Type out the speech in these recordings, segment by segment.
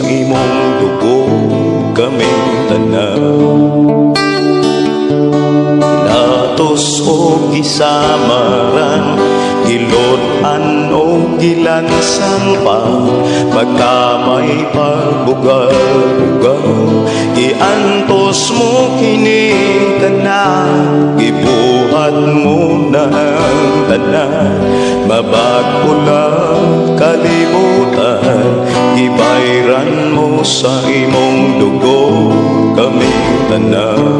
imong dugo kaming tanan. Latos o gisamaran, gilotan o gilansan pa, magkamay pagbugal-bugal. Iantos mo kini tanan, gibuhat mo na ang tanan. Mabago lang kalibutan, gibayran mo sa imong dugo kaming tanan.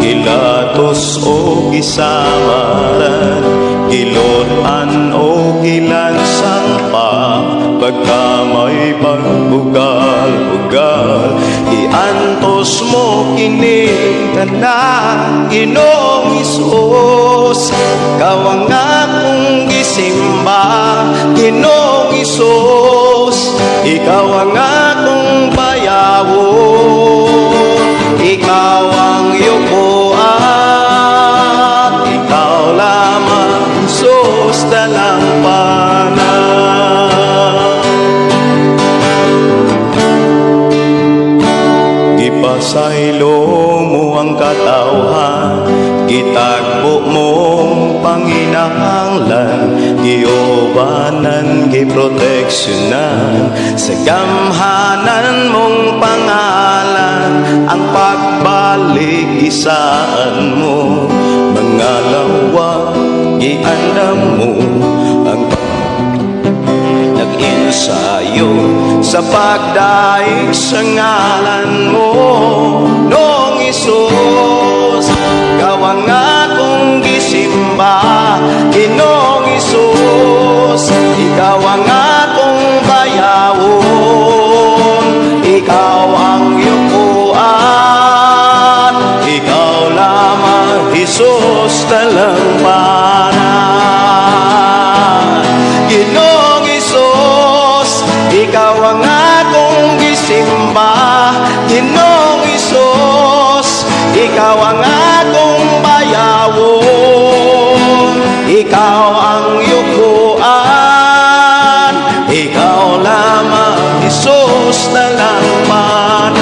Gilatos o gisamaran, gilotan o gilansan pa, pagkamay pagbugal-bugal. Iantos mo kini tanan, Ginoong Hesus. Ikaw ang akong gisimba, Ginoong Hesus. Ikaw ang akong bayawon, ikaw ang yukuan, ikaw lamang, Hesus, dalampanan. Gipasaylo mo ang katawhan, gitagbo mong panginahanglan, giubanan, giproteksyonan, sa gamhanan mong pangalan. Ang pagbalik isaan mo, mga lawa giandam mo. Ang nag-ensayo sa pagdaig sa ngalan mo, Noong Hesus. Ikaw ang akong gisimba, Ginoong Hesus. Ikaw ang akong bayawon, ikaw ang yukuan, ikaw lamang, Hesus, dalampanan. Ginoong Hesus, ikaw ang akong gisimba, Ginoong Hesus. Ikaw ang akong bayawon, ikaw ang yukuan, ikaw lamang, Hesus, dalampanan.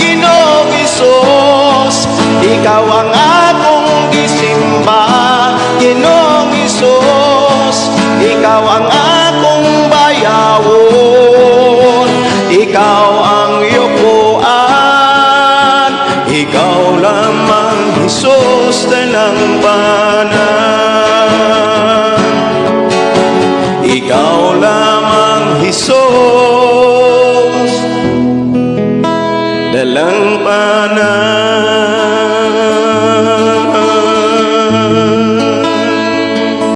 Ginoong Hesus, ikaw ang akong gisimba, Ginoong Hesus. Ikaw ang akong bayawon, ikaw ang yukuan, ikaw lamang, Hesus, dalampanan. Ikaw lamang, Hesus.